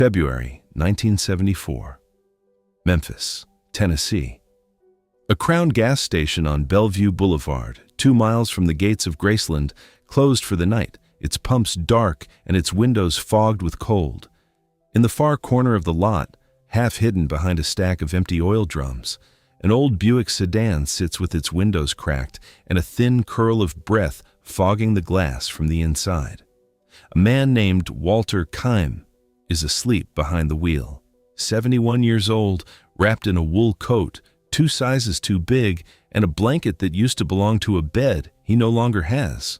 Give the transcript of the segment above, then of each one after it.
February 1974. Memphis, Tennessee. A Crown gas station on Bellevue Boulevard, 2 miles from the gates of Graceland, closed for the night, its pumps dark and its windows fogged with cold. In the far corner of the lot, half hidden behind a stack of empty oil drums, an old Buick sedan sits with its windows cracked and a thin curl of breath fogging the glass from the inside. A man named Walter Kime is asleep behind the wheel, 71 years old, wrapped in a wool coat, 2 sizes too big, and a blanket that used to belong to a bed he no longer has.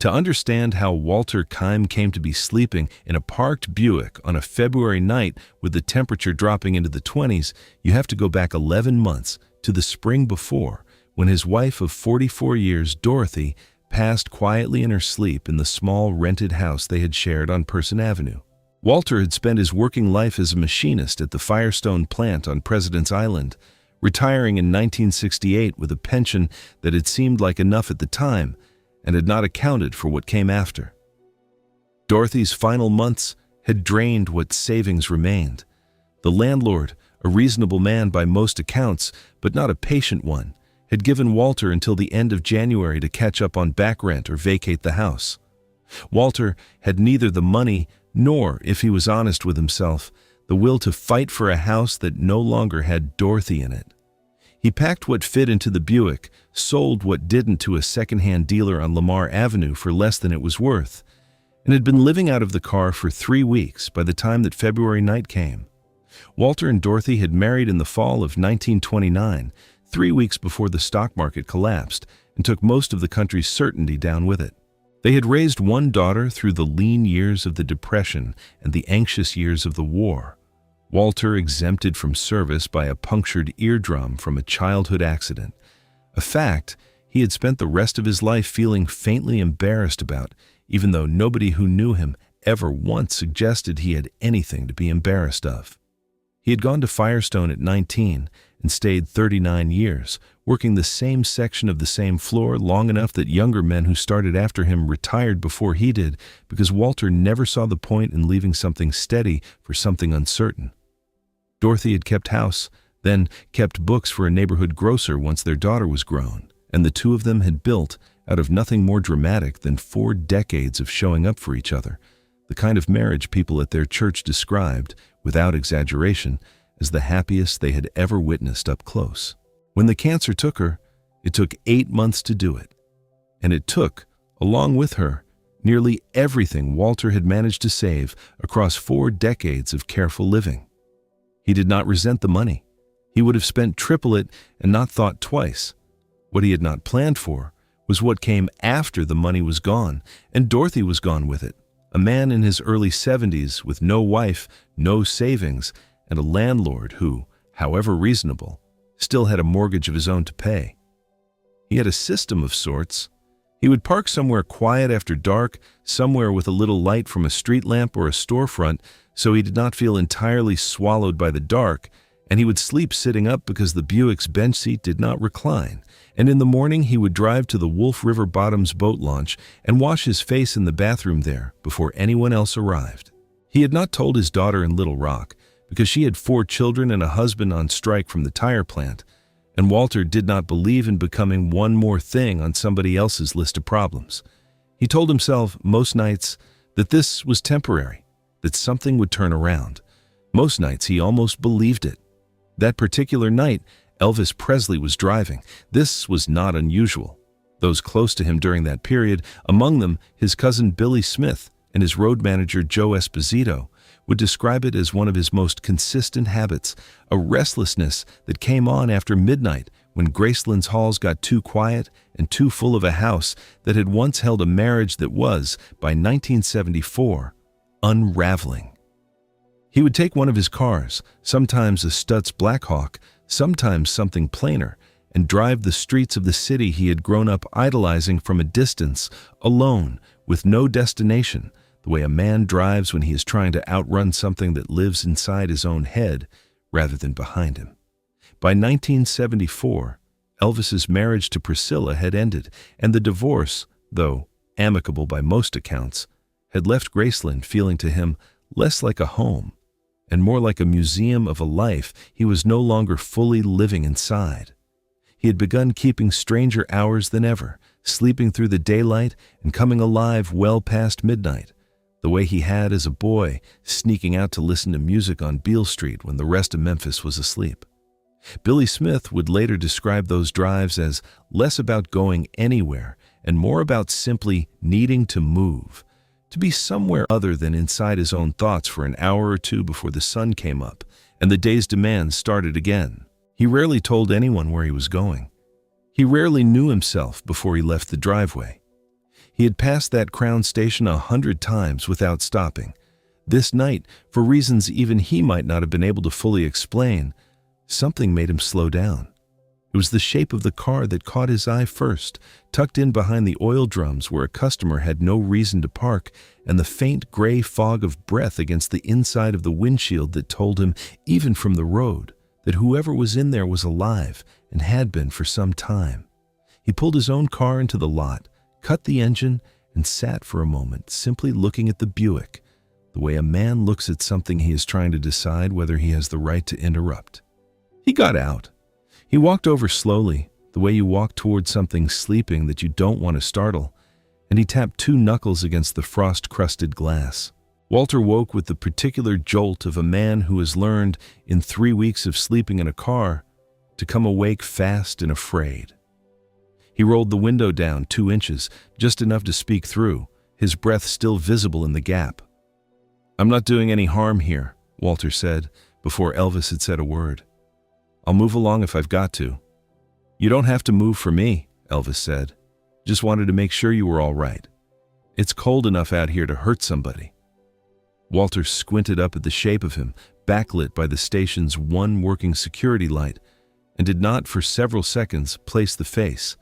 To understand how Walter Kime came to be sleeping in a parked Buick on a February night with the temperature dropping into the 20s, you have to go back 11 months to the spring before, when his wife of 44 years, Dorothy, passed quietly in her sleep in the small rented house they had shared on Person Avenue. Walter had spent his working life as a machinist at the Firestone plant on President's Island, retiring in 1968 with a pension that had seemed like enough at the time and had not accounted for what came after. Dorothy's final months had drained what savings remained. The landlord, a reasonable man by most accounts, but not a patient one, had given Walter until the end of January to catch up on back rent or vacate the house. Walter had neither the money nor, if he was honest with himself, the will to fight for a house that no longer had Dorothy in it. He packed what fit into the Buick, sold what didn't to a second-hand dealer on Lamar Avenue for less than it was worth, and had been living out of the car for 3 weeks by the time that February night came. Walter and Dorothy had married in the fall of 1929, 3 weeks before the stock market collapsed and took most of the country's certainty down with it. They had raised 1 daughter through the lean years of the Depression and the anxious years of the war. Walter exempted from service by a punctured eardrum from a childhood accident, a fact he had spent the rest of his life feeling faintly embarrassed about, even though nobody who knew him ever once suggested he had anything to be embarrassed of. He had gone to Firestone at 19 and stayed 39 years, working the same section of the same floor long enough that younger men who started after him retired before he did, because Walter never saw the point in leaving something steady for something uncertain. Dorothy had kept house, then kept books for a neighborhood grocer once their daughter was grown, and the two of them had built, out of nothing more dramatic than 4 decades of showing up for each other, the kind of marriage people at their church described, without exaggeration, as the happiest they had ever witnessed up close. When the cancer took her, it took 8 months to do it. And it took, along with her, nearly everything Walter had managed to save across 4 decades of careful living. He did not resent the money. He would have spent triple it and not thought twice. What he had not planned for was what came after the money was gone, and Dorothy was gone with it. A man in his early 70s with no wife, no savings, and a landlord who, however reasonable, still had a mortgage of his own to pay. He had a system of sorts. He would park somewhere quiet after dark, somewhere with a little light from a street lamp or a storefront, so he did not feel entirely swallowed by the dark, and he would sleep sitting up because the Buick's bench seat did not recline, and in the morning he would drive to the Wolf River Bottoms boat launch and wash his face in the bathroom there before anyone else arrived. He had not told his daughter in Little Rock, because she had 4 children and a husband on strike from the tire plant, and Walter did not believe in becoming one more thing on somebody else's list of problems. He told himself most nights that this was temporary, that something would turn around. Most nights he almost believed it. That particular night, Elvis Presley was driving. This was not unusual. Those close to him during that period, among them his cousin Billy Smith and his road manager Joe Esposito, would describe it as one of his most consistent habits, a restlessness that came on after midnight when Graceland's halls got too quiet and too full of a house that had once held a marriage that was, by 1974, unraveling. He would take one of his cars, sometimes a Stutz Blackhawk, sometimes something plainer, and drive the streets of the city he had grown up idolizing from a distance, alone, with no destination, the way a man drives when he is trying to outrun something that lives inside his own head rather than behind him. By 1974, Elvis's marriage to Priscilla had ended, and the divorce, though amicable by most accounts, had left Graceland feeling to him less like a home and more like a museum of a life he was no longer fully living inside. He had begun keeping stranger hours than ever, sleeping through the daylight and coming alive well past midnight, the way he had as a boy, sneaking out to listen to music on Beale Street when the rest of Memphis was asleep. Billy Smith would later describe those drives as less about going anywhere and more about simply needing to move, to be somewhere other than inside his own thoughts for an hour or two before the sun came up and the day's demands started again. He rarely told anyone where he was going. He rarely knew himself before he left the driveway. He had passed that Crown station 100 times without stopping. This night, for reasons even he might not have been able to fully explain, something made him slow down. It was the shape of the car that caught his eye first, tucked in behind the oil drums where a customer had no reason to park, and the faint gray fog of breath against the inside of the windshield that told him, even from the road, that whoever was in there was alive and had been for some time. He pulled his own car into the lot, cut the engine, and sat for a moment, simply looking at the Buick, the way a man looks at something he is trying to decide whether he has the right to interrupt. He got out. He walked over slowly, the way you walk toward something sleeping that you don't want to startle, and he tapped 2 knuckles against the frost-crusted glass. Walter woke with the particular jolt of a man who has learned, in 3 weeks of sleeping in a car, to come awake fast and afraid. He rolled the window down 2 inches, just enough to speak through, his breath still visible in the gap. "I'm not doing any harm here," Walter said, before Elvis had said a word. "I'll move along if I've got to." "You don't have to move for me," Elvis said. "Just wanted to make sure you were all right. It's cold enough out here to hurt somebody." Walter squinted up at the shape of him, backlit by the station's one working security light, and did not for several seconds place the face.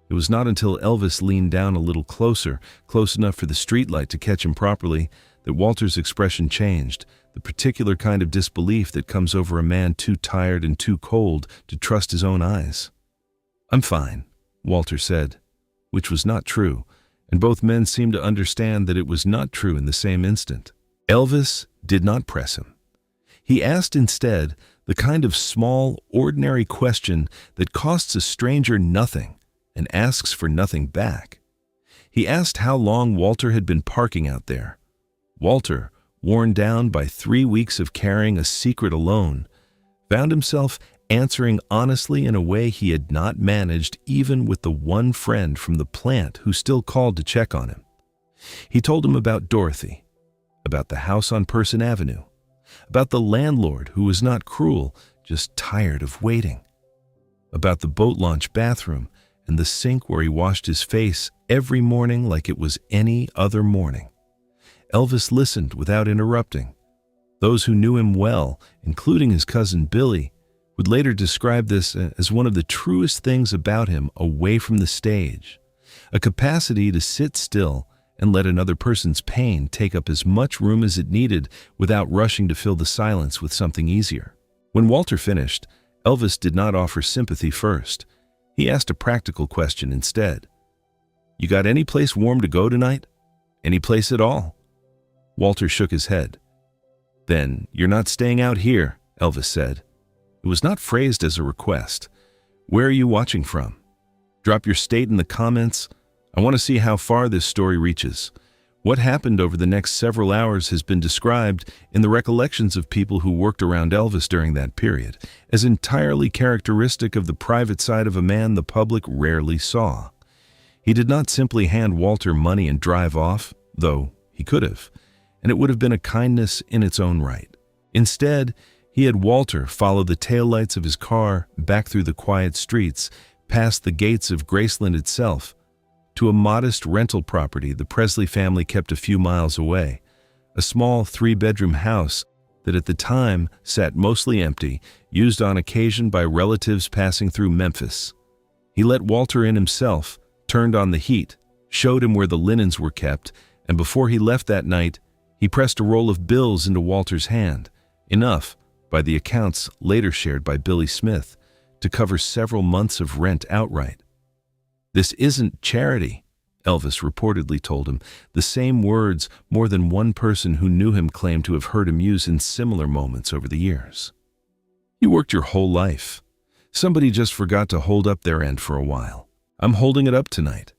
It was not until Elvis leaned down a little closer, close enough for the streetlight to catch him properly, that Walter's expression changed, the particular kind of disbelief that comes over a man too tired and too cold to trust his own eyes. "I'm fine," Walter said, which was not true, and both men seemed to understand that it was not true in the same instant. Elvis did not press him. He asked instead the kind of small, ordinary question that costs a stranger nothing and asks for nothing back. He asked how long Walter had been parking out there. Walter, worn down by 3 weeks of carrying a secret alone, found himself answering honestly in a way he had not managed even with the one friend from the plant who still called to check on him. He told him about Dorothy, about the house on Person Avenue, about the landlord who was not cruel, just tired of waiting, about the boat launch bathroom and the sink where he washed his face every morning like it was any other morning. Elvis listened without interrupting. Those who knew him well, including his cousin Billy, would later describe this as one of the truest things about him away from the stage, a capacity to sit still and let another person's pain take up as much room as it needed without rushing to fill the silence with something easier. When Walter finished, Elvis did not offer sympathy first. He asked a practical question instead. "You got any place warm to go tonight? Any place at all?" Walter shook his head. "Then you're not staying out here," Elvis said. It was not phrased as a request. "Where are you watching from? Drop your state in the comments. I want to see how far this story reaches." What happened over the next several hours has been described in the recollections of people who worked around Elvis during that period as entirely characteristic of the private side of a man the public rarely saw. He did not simply hand Walter money and drive off, though he could have, and it would have been a kindness in its own right. Instead, he had Walter follow the taillights of his car back through the quiet streets, past the gates of Graceland itself, to a modest rental property the Presley family kept a few miles away, a small 3-bedroom house that at the time sat mostly empty, used on occasion by relatives passing through Memphis. He let Walter in himself, turned on the heat, showed him where the linens were kept, and before he left that night, he pressed a roll of bills into Walter's hand, enough, by the accounts later shared by Billy Smith, to cover several months of rent outright. "This isn't charity," Elvis reportedly told him the same words more than one person who knew him claimed to have heard him use in similar moments over the years. "You worked your whole life. Somebody just forgot to hold up their end for a while. I'm holding it up tonight."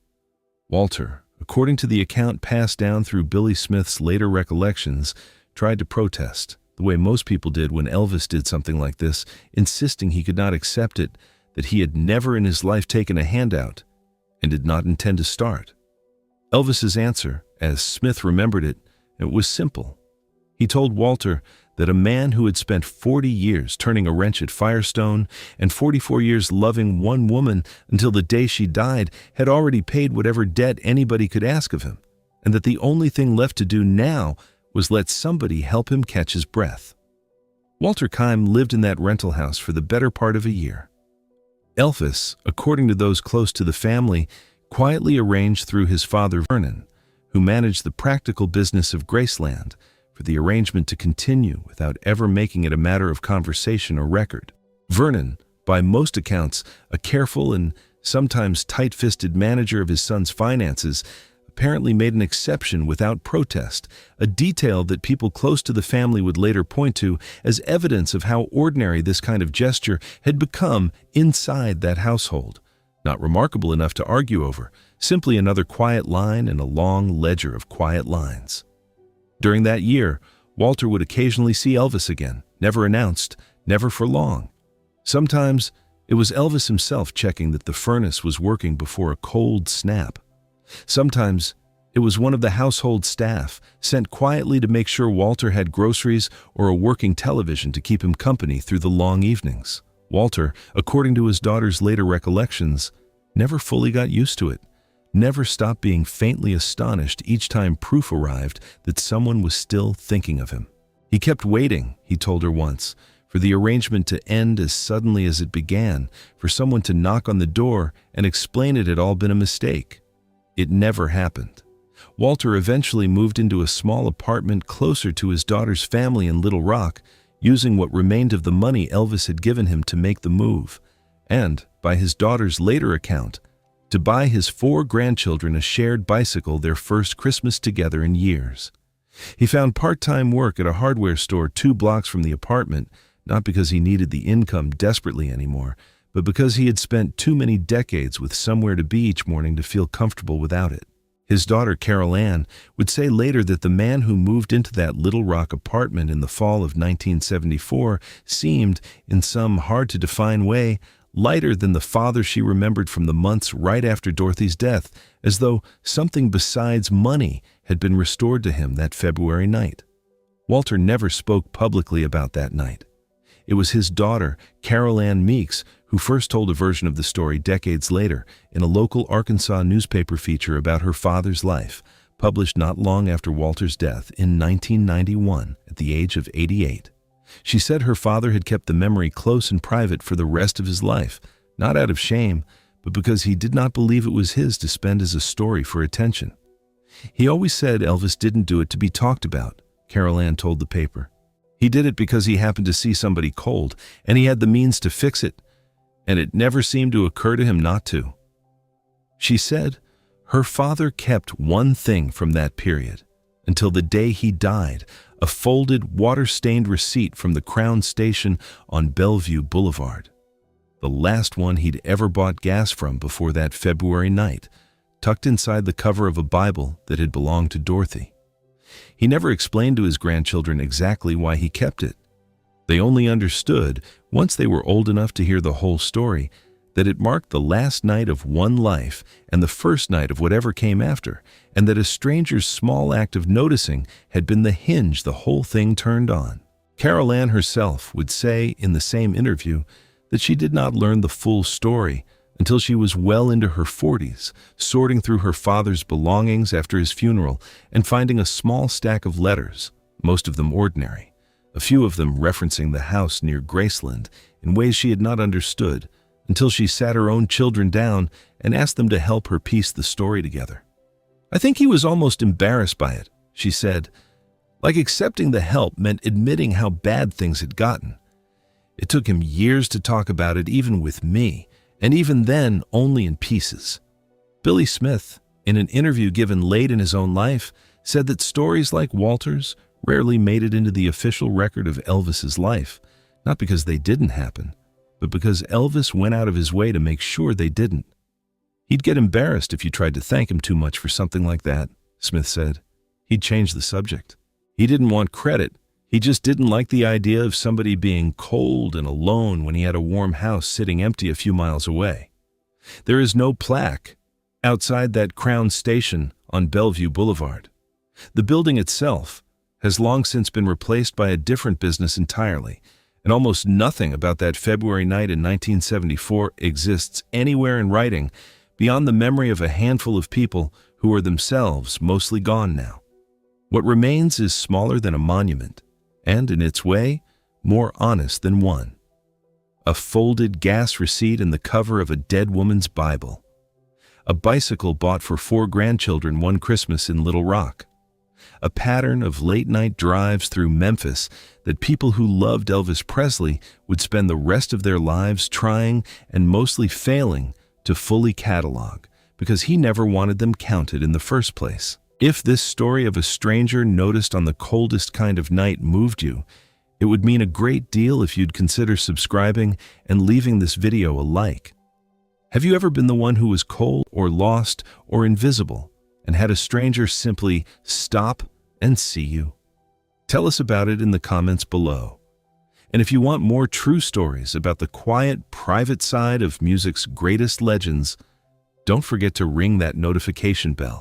Walter, according to the account passed down through Billy Smith's later recollections, tried to protest, the way most people did when Elvis did something like this, insisting he could not accept it, that he had never in his life taken a handout and did not intend to start. Elvis's answer, as Smith remembered it, was simple. He told Walter that a man who had spent 40 years turning a wrench at Firestone and 44 years loving one woman until the day she died had already paid whatever debt anybody could ask of him, and that the only thing left to do now was let somebody help him catch his breath. Walter Kime lived in that rental house for the better part of a year. Elvis, according to those close to the family, quietly arranged through his father Vernon, who managed the practical business of Graceland, for the arrangement to continue without ever making it a matter of conversation or record. Vernon, by most accounts, a careful and sometimes tight-fisted manager of his son's finances, apparently made an exception without protest, a detail that people close to the family would later point to as evidence of how ordinary this kind of gesture had become inside that household. Not remarkable enough to argue over, simply another quiet line in a long ledger of quiet lines. During that year, Walter would occasionally see Elvis again, never announced, never for long. Sometimes it was Elvis himself checking that the furnace was working before a cold snap. Sometimes it was one of the household staff, sent quietly to make sure Walter had groceries or a working television to keep him company through the long evenings. Walter, according to his daughter's later recollections, never fully got used to it, never stopped being faintly astonished each time proof arrived that someone was still thinking of him. He kept waiting, he told her once, for the arrangement to end as suddenly as it began, for someone to knock on the door and explain it had all been a mistake. It never happened. Walter eventually moved into a small apartment closer to his daughter's family in Little Rock, using what remained of the money Elvis had given him to make the move, and, by his daughter's later account, to buy his 4 grandchildren a shared bicycle, their first Christmas together in years. He found part-time work at a hardware store 2 blocks from the apartment, not because he needed the income desperately anymore, but because he had spent too many decades with somewhere to be each morning to feel comfortable without it. His daughter, Carol Ann, would say later that the man who moved into that Little Rock apartment in the fall of 1974 seemed, in some hard-to-define way, lighter than the father she remembered from the months right after Dorothy's death, as though something besides money had been restored to him that February night. Walter never spoke publicly about that night. It was his daughter, Carol Ann Meeks, who first told a version of the story decades later in a local Arkansas newspaper feature about her father's life, published not long after Walter's death in 1991 at the age of 88. She said her father had kept the memory close and private for the rest of his life, not out of shame, but because he did not believe it was his to spend as a story for attention. He always said Elvis didn't do it to be talked about, Carol Ann told the paper. He did it because he happened to see somebody cold, and he had the means to fix it, and it never seemed to occur to him not to. She said her father kept one thing from that period, until the day he died, a folded, water-stained receipt from the Crown Station on Bellevue Boulevard. The last one he'd ever bought gas from before that February night, tucked inside the cover of a Bible that had belonged to Dorothy. He never explained to his grandchildren exactly why he kept it. They only understood, once they were old enough to hear the whole story, that it marked the last night of one life and the first night of whatever came after, and that a stranger's small act of noticing had been the hinge the whole thing turned on. Carol Ann herself would say in the same interview that she did not learn the full story until she was well into her 40s, sorting through her father's belongings after his funeral and finding a small stack of letters, most of them ordinary, a few of them referencing the house near Graceland in ways she had not understood, until she sat her own children down and asked them to help her piece the story together. I think he was almost embarrassed by it, she said. Like accepting the help meant admitting how bad things had gotten. It took him years to talk about it even with me, and even then only in pieces. Billy Smith, in an interview given late in his own life, said that stories like Walter's rarely made it into the official record of Elvis's life, not because they didn't happen, but because Elvis went out of his way to make sure they didn't. He'd get embarrassed if you tried to thank him too much for something like that, Smith said. He'd change the subject. He didn't want credit. He just didn't like the idea of somebody being cold and alone when he had a warm house sitting empty a few miles away. There is no plaque outside that Crown Station on Bellevue Boulevard. The building itself has long since been replaced by a different business entirely, and almost nothing about that February night in 1974 exists anywhere in writing beyond the memory of a handful of people who are themselves mostly gone now. What remains is smaller than a monument, and in its way, more honest than one. A folded gas receipt in the cover of a dead woman's Bible. A bicycle bought for 4 grandchildren one Christmas in Little Rock. A pattern of late-night drives through Memphis that people who loved Elvis Presley would spend the rest of their lives trying and mostly failing to fully catalog, because he never wanted them counted in the first place. If this story of a stranger noticed on the coldest kind of night moved you, it would mean a great deal if you'd consider subscribing and leaving this video a like. Have you ever been the one who was cold or lost or invisible and had a stranger simply stop and see you? Tell us about it in the comments below. And if you want more true stories about the quiet, private side of music's greatest legends, don't forget to ring that notification bell.